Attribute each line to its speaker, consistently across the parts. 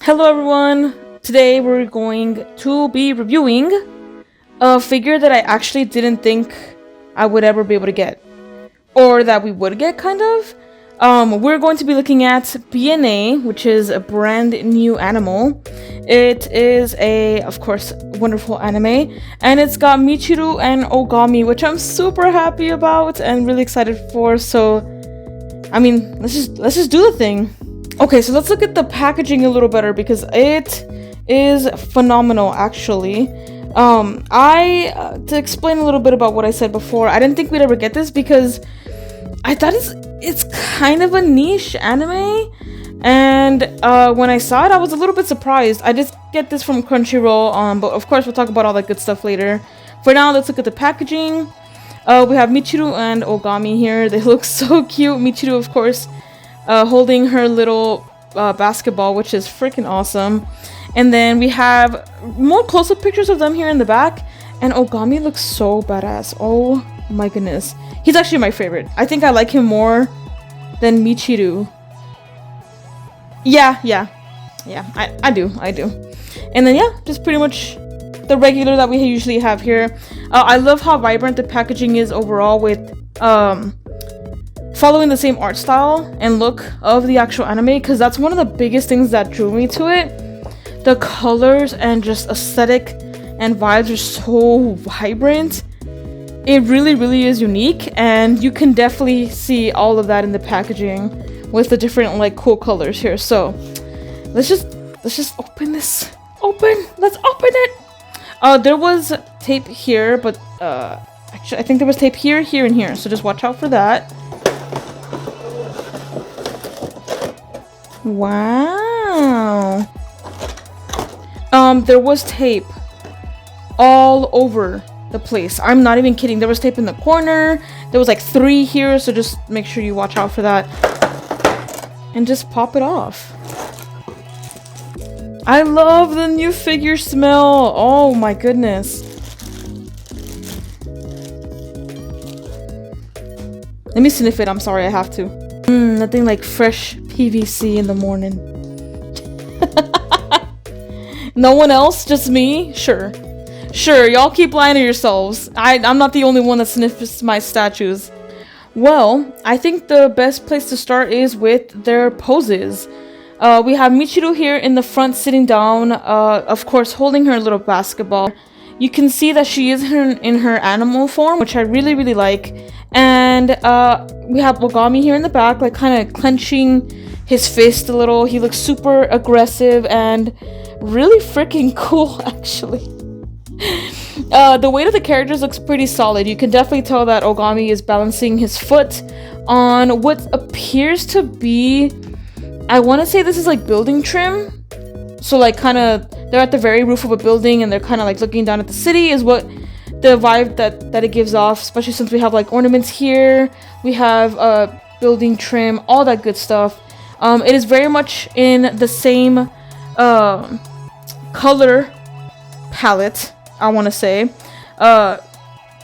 Speaker 1: Hello everyone! Today we're going to be reviewing a figure that I actually didn't think I would ever be able to get. Or that we would get, kind of. We're going to be looking at BNA, which is a brand new animal. It is a, of course, wonderful anime. And it's got Michiru and Ogami, which I'm super happy about and really excited for. So, I mein, let's just do the thing. Okay, so let's look at the packaging a little better because it is phenomenal, actually. To explain a little bit about what I said before, I didn't think we'd ever get this because I thought it's kind of a niche anime, and when I saw it, I was a little bit surprised. I just get this from Crunchyroll, but of course we'll talk about all that good stuff later. For now, let's look at the packaging. We have Michiru and Ogami here. They look so cute. Michiru, of course, holding her little basketball, which is freaking awesome. And then we have more close-up pictures of them here in the back, and Ogami looks so badass. Oh my goodness. He's actually my favorite. I think I like him more than Michiru. Yeah, I do. And then yeah, just pretty much the regular that we usually have here. I love how vibrant the packaging is overall, with following the same art style and look of the actual anime, because that's one of the biggest things that drew me to it. The colors and just aesthetic and vibes are so vibrant. It really is unique, and you can definitely see all of that in the packaging with the different like cool colors here. So let's just open this. Let's open it. There was tape here, but actually I think there was tape here, here, and here. So just watch out for that. Wow. There was tape all over the place. I'm not even kidding. There was tape in the corner. There was like 3 here, so just make sure you watch out for that. And just pop it off. I love the new figure smell. Oh my goodness. Let me sniff it. I'm sorry, I have to. Nothing like fresh PVC in the morning. No one else? Just me? Sure, y'all keep lying to yourselves. I'm not the only one that sniffs my statues. Well, I think the best place to start is with their poses. We have Michiru here in the front sitting down, of course holding her little basketball. You can see that she is in her animal form, which I really like. And we have Ogami here in the back, like kind of clenching his fist a little. He looks super aggressive and really freaking cool, actually. The weight of the characters looks pretty solid. You can definitely tell that Ogami is balancing his foot on what appears to be, I want to say this is like building trim. So like kind of, they're at the very roof of a building and they're kind of like looking down at the city is what the vibe that it gives off, especially since we have like ornaments here. We have building trim, all that good stuff. It is very much in the same color palette, I want to say,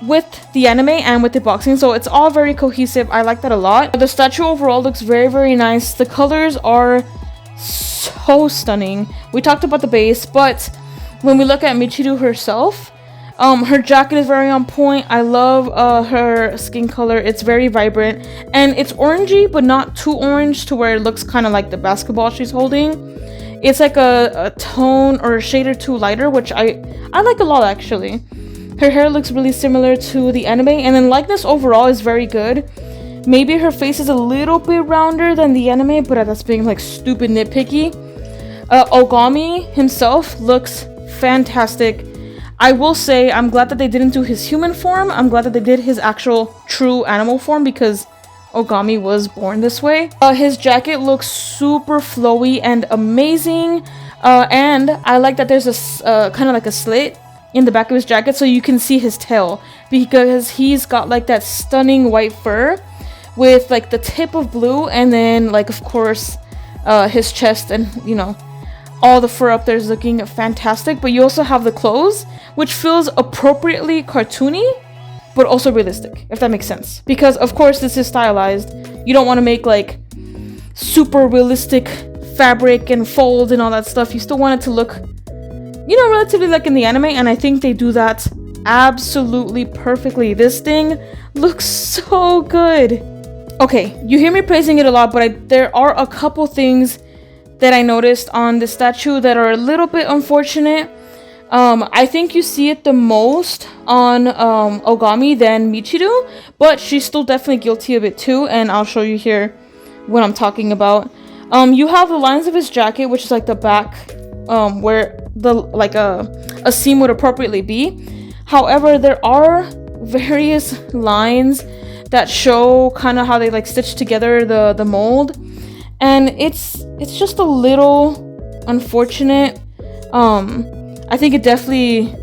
Speaker 1: with the anime and with the boxing, so it's all very cohesive. I like that a lot. The statue overall looks very nice. The colors are so stunning. We talked about the base, but when we look at Michiru herself, her jacket is very on point. I love her skin color. It's very vibrant and it's orangey, but not too orange to where it looks kind of like the basketball she's holding. It's like a tone or a shade or two lighter, which I like a lot, actually. Her hair looks really similar to the anime, and then likeness overall is very good. Maybe her face is a little bit rounder than the anime, but that's being like stupid nitpicky. Ogami himself looks fantastic. I will say I'm glad that they didn't do his human form. I'm glad that they did his actual true animal form because Ogami was born this way. His jacket looks super flowy and amazing. And I like that there's a kind of like a slit in the back of his jacket so you can see his tail, because he's got like that stunning white fur with like the tip of blue, and then like of course his chest, and you know, all the fur up there is looking fantastic. But you also have the clothes, which feels appropriately cartoony but also realistic, if that makes sense, because of course this is stylized. You don't want to make like super realistic fabric and folds and all that stuff. You still want it to look, you know, relatively like in the anime, and I think they do that absolutely perfectly. This thing looks so good. Okay, you hear me praising it a lot, but there are a couple things that I noticed on the statue that are a little bit unfortunate. I think you see it the most on Ogami than Michiru, but she's still definitely guilty of it too, and I'll show you here what I'm talking about. You have the lines of his jacket, which is like the back, where the like a seam would appropriately be. However, there are various lines that show kind of how they like stitch together the mold, and it's just a little unfortunate. I think it definitely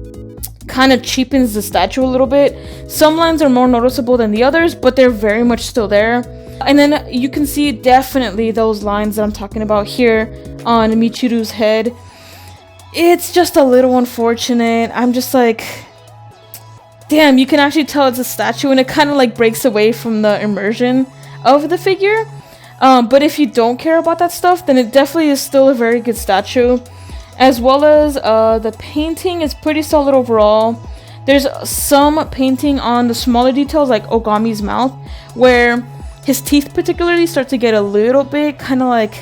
Speaker 1: kind of cheapens the statue a little bit. Some lines are more noticeable than the others, but they're very much still there. And then you can see definitely those lines that I'm talking about here on Michiru's head. It's just a little unfortunate. I'm just like, damn, you can actually tell it's a statue, and it kind of like breaks away from the immersion of the figure. But if you don't care about that stuff, then it definitely is still a very good statue. As well as the painting is pretty solid overall. There's some painting on the smaller details, like Ogami's mouth, where his teeth particularly start to get a little bit kind of like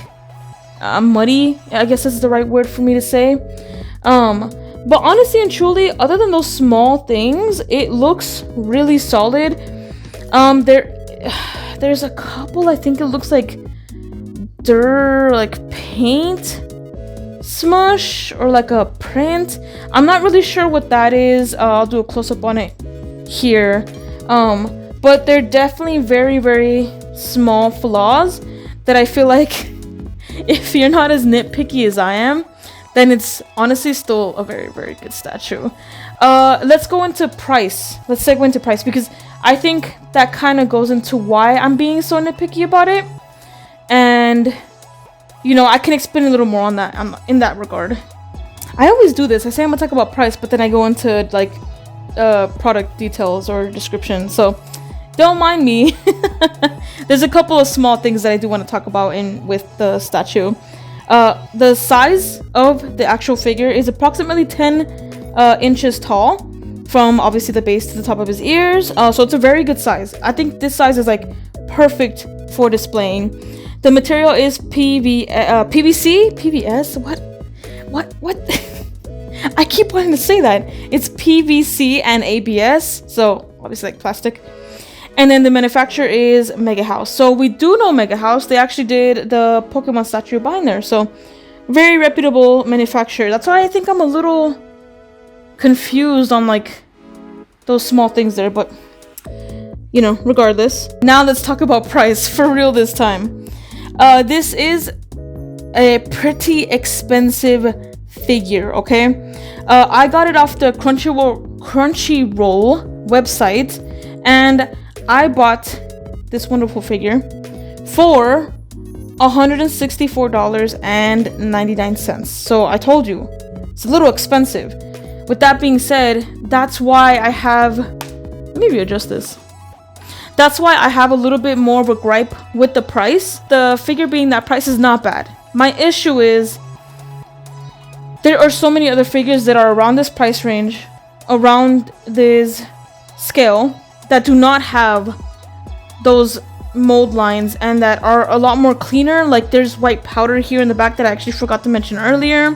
Speaker 1: muddy. I guess that's the right word for me to say. But honestly and truly, other than those small things, it looks really solid. There's a couple, I think it looks like like paint smush or like a print. I'm not really sure what that is. I'll do a close-up on it here. But they're definitely very, very small flaws that I feel like if you're not as nitpicky as I am, then it's honestly still a very, very good statue. Let's go into price. Let's segue into price, because I think that kind of goes into why I'm being so nitpicky about it. And you know, I can explain a little more on that in that regard. I always do this. I say I'm gonna talk about price, but then I go into like product details or description. So don't mind me. There's a couple of small things that I do want to talk about with the statue. The size of the actual figure is approximately 10 inches tall, from obviously the base to the top of his ears. So it's a very good size. I think this size is like perfect for displaying. The material is PVC? PVS? What? I keep wanting to say that. It's PVC and ABS, so obviously like plastic. And then the manufacturer is Megahouse. So we do know Megahouse. They actually did the Pokemon statue behind there. So very reputable manufacturer. That's why I think I'm a little confused on like those small things there, but you know, regardless. Now let's talk about price for real this time. This is a pretty expensive figure, okay? I got it off the Crunchyroll website, and I bought this wonderful figure for $164.99. So I told you, it's a little expensive. With that being said, that's why I have... Let me readjust this. That's why I have a little bit more of a gripe with the price. The figure being that price is not bad. My issue is there are so many other figures that are around this price range, around this scale, that do not have those mold lines and that are a lot more cleaner. Like there's white powder here in the back that I actually forgot to mention earlier.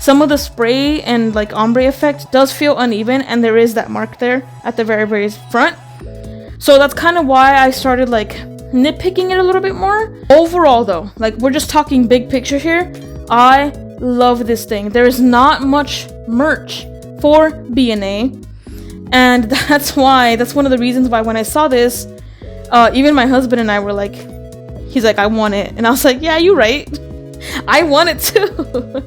Speaker 1: Some of the spray and like ombre effect does feel uneven, and there is that mark there at the very, very front. So that's kind of why I started like nitpicking it a little bit more. Overall though, like we're just talking big picture here, I love this thing. There is not much merch for BNA, and that's one of the reasons why when I saw this, even my husband and I were like, he's like, I want it, and I was like, yeah, you're right, I want it too.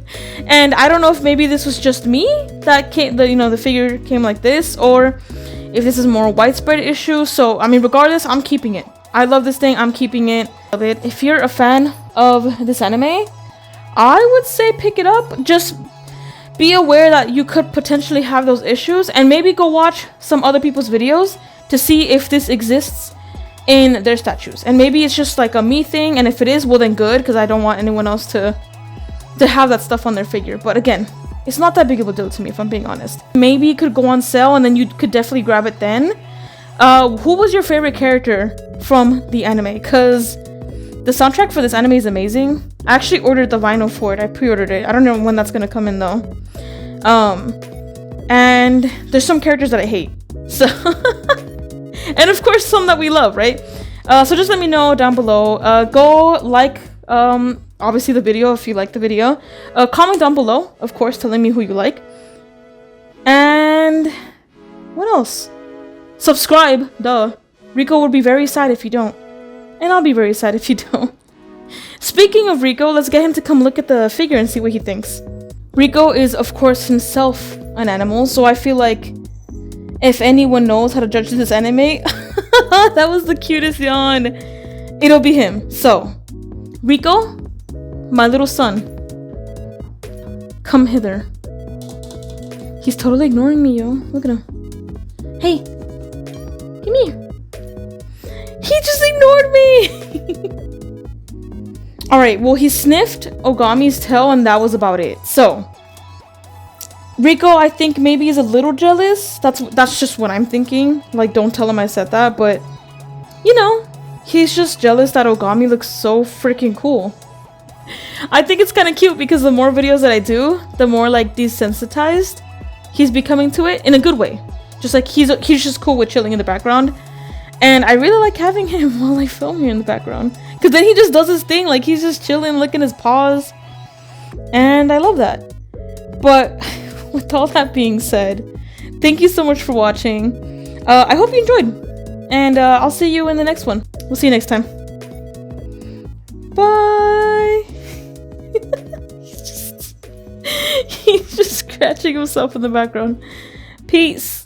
Speaker 1: And I don't know if maybe this was just me that came, the figure came like this, or if this is more a widespread issue. So I mean, regardless, I'm keeping it. I love this thing. I'm keeping it. If you're a fan of this anime, I would say pick it up. Just be aware that you could potentially have those issues, and maybe go watch some other people's videos to see if this exists in their statues. And maybe it's just like a me thing, and if it is, well then good, because I don't want anyone else to have that stuff on their figure. But again, it's not that big of a deal to me, if I'm being honest. Maybe it could go on sale and then you could definitely grab it then. Who was your favorite character from the anime? Because the soundtrack for this anime is amazing. I actually ordered the vinyl for it. I pre-ordered it. I don't know when that's gonna come in though. And there's some characters that I hate. So and of course some that we love, right? So just let me know down below. Go like obviously the video if you like the video. Comment down below, of course, telling me who you like. And what else? Subscribe, duh. Rico would be very sad if you don't. And I'll be very sad if you don't. Speaking of Rico, let's get him to come look at the figure and see what he thinks. Rico is, of course, himself an animal, so I feel like if anyone knows how to judge this anime, that was the cutest yawn. It'll be him. So, Rico, my little son, come hither. He's totally ignoring me, yo. Look at him. Hey, come here. He just ignored me. Alright, well, he sniffed Ogami's tail and that was about it. So, Rico, I think maybe is a little jealous. That's just what I'm thinking. Like, don't tell him I said that, but you know, he's just jealous that Ogami looks so freaking cool. I think it's kind of cute because the more videos that I do, the more like desensitized he's becoming to it in a good way. Just like he's just cool with chilling in the background. And I really like having him while I film here in the background. Because then he just does his thing. Like, he's just chilling, licking his paws. And I love that. But with all that being said, thank you so much for watching. I hope you enjoyed. And I'll see you in the next one. We'll see you next time. Bye. He's just scratching himself in the background. Peace.